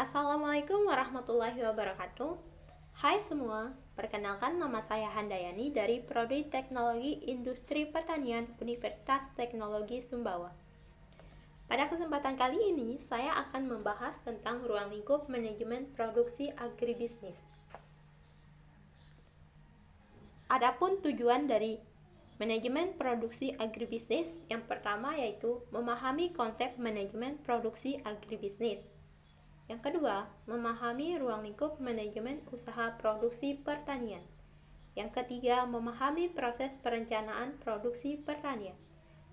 Assalamualaikum warahmatullahi wabarakatuh. Hai semua, perkenalkan nama saya Handayani dari Prodi Teknologi Industri Pertanian Universitas Teknologi Sumbawa. Pada kesempatan kali ini, saya akan membahas tentang ruang lingkup manajemen produksi agribisnis. Adapun tujuan dari manajemen produksi agribisnis yang pertama yaitu memahami konsep manajemen produksi agribisnis. Yang kedua, memahami ruang lingkup manajemen usaha produksi pertanian. Yang ketiga, memahami proses perencanaan produksi pertanian.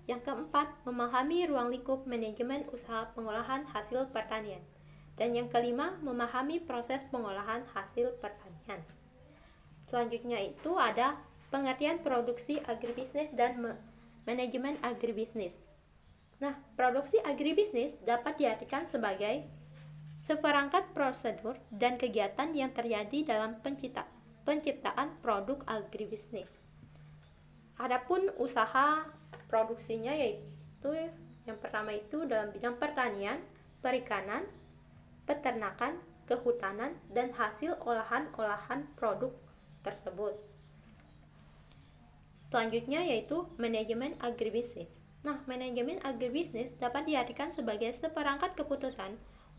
Yang keempat, memahami ruang lingkup manajemen usaha pengolahan hasil pertanian. Dan yang kelima, memahami proses pengolahan hasil pertanian. Selanjutnya itu ada pengertian produksi agribisnis dan manajemen agribisnis. Nah, produksi agribisnis dapat diartikan sebagai seperangkat prosedur dan kegiatan yang terjadi dalam penciptaan produk agribisnis. Adapun usaha produksinya yaitu yang pertama itu dalam bidang pertanian, perikanan, peternakan, kehutanan, dan hasil olahan produk tersebut. Selanjutnya yaitu manajemen agribisnis. Nah, manajemen agribisnis dapat diartikan sebagai seperangkat keputusan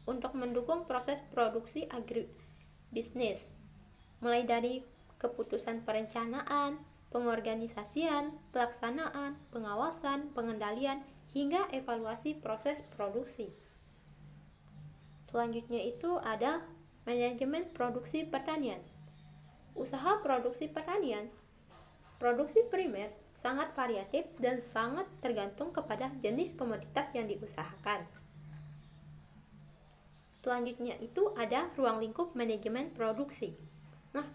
untuk mendukung proses produksi agribisnis, mulai dari keputusan perencanaan, pengorganisasian, pelaksanaan, pengawasan, pengendalian, hingga evaluasi proses produksi. Selanjutnya itu ada manajemen produksi pertanian. Usaha produksi pertanian, produksi primer sangat variatif dan sangat tergantung kepada jenis komoditas yang diusahakan. Selanjutnya itu ada ruang lingkup manajemen produksi. Nah,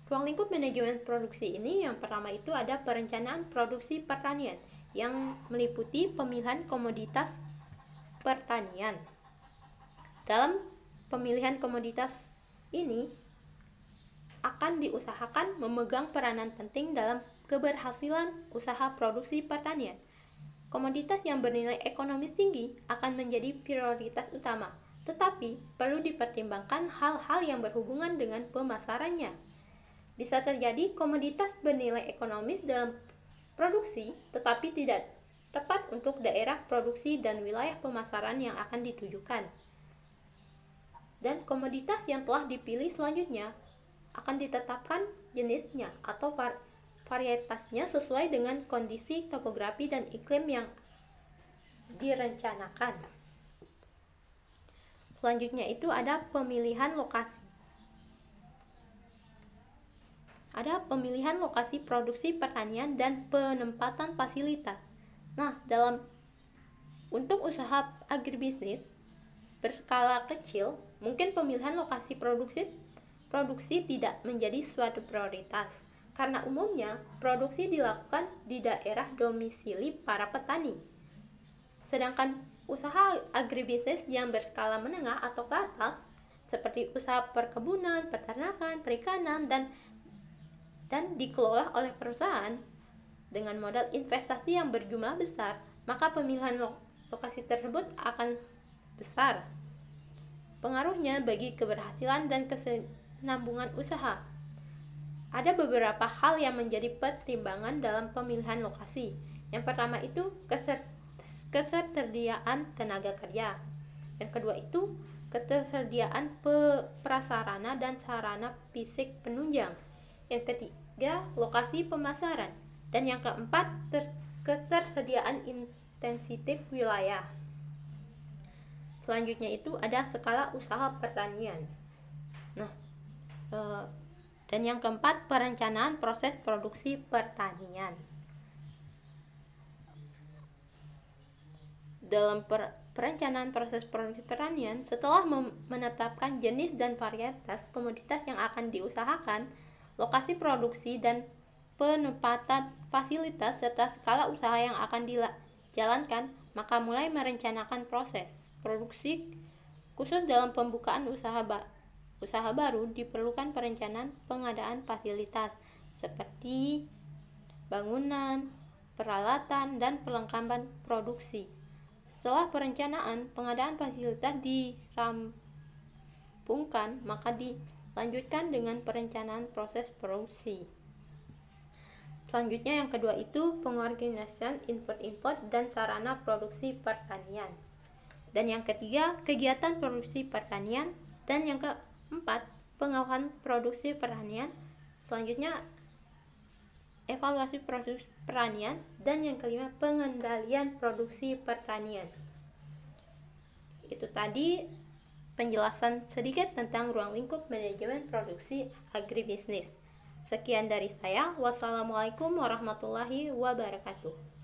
ruang lingkup manajemen produksi ini yang pertama itu ada perencanaan produksi pertanian yang meliputi pemilihan komoditas pertanian. Dalam pemilihan komoditas ini akan diusahakan memegang peranan penting dalam keberhasilan usaha produksi pertanian. Komoditas yang bernilai ekonomis tinggi akan menjadi prioritas utama, tetapi perlu dipertimbangkan hal-hal yang berhubungan dengan pemasarannya. Bisa terjadi komoditas bernilai ekonomis dalam produksi, tetapi tidak tepat untuk daerah produksi dan wilayah pemasaran yang akan ditujukan. Dan komoditas yang telah dipilih selanjutnya akan ditetapkan jenisnya atau varietasnya sesuai dengan kondisi topografi dan iklim yang direncanakan. Selanjutnya itu ada pemilihan lokasi. Ada pemilihan lokasi produksi pertanian dan penempatan fasilitas. Nah, untuk usaha agribisnis berskala kecil, mungkin pemilihan lokasi produksi tidak menjadi suatu prioritas, karena umumnya produksi dilakukan di daerah domisili para petani. Sedangkan usaha agribisnis yang berskala menengah atau ke atas, seperti usaha perkebunan, peternakan, perikanan, dan dikelola oleh perusahaan dengan modal investasi yang berjumlah besar, maka pemilihan lokasi tersebut akan besar pengaruhnya bagi keberhasilan dan kesinambungan usaha. Ada beberapa hal yang menjadi pertimbangan dalam pemilihan lokasi. Yang pertama itu ketersediaan tenaga kerja. Yang kedua itu ketersediaan prasarana dan sarana fisik penunjang. Yang ketiga, lokasi pemasaran. Dan yang keempat, ketersediaan intensitas wilayah. Selanjutnya itu ada skala usaha pertanian. Nah, dan yang keempat, perencanaan proses produksi pertanian. Dalam perencanaan proses produksi pertanian, setelah menetapkan jenis dan varietas komoditas yang akan diusahakan, lokasi produksi dan penempatan fasilitas serta skala usaha yang akan dijalankan, maka mulai merencanakan proses produksi. Khusus dalam pembukaan usaha baru diperlukan perencanaan pengadaan fasilitas seperti bangunan, peralatan, dan perlengkapan produksi. Setelah perencanaan, pengadaan fasilitas dirampungkan, maka dilanjutkan dengan perencanaan proses produksi. Selanjutnya yang kedua itu pengorganisasian input-input dan sarana produksi pertanian. Dan yang ketiga, kegiatan produksi pertanian. Dan yang keempat, pengawasan produksi pertanian. Selanjutnya, evaluasi produksi pertanian. Dan yang kelima, pengendalian produksi pertanian. Itu tadi penjelasan sedikit tentang ruang lingkup manajemen produksi agribisnis. Sekian dari saya. Wassalamualaikum warahmatullahi wabarakatuh.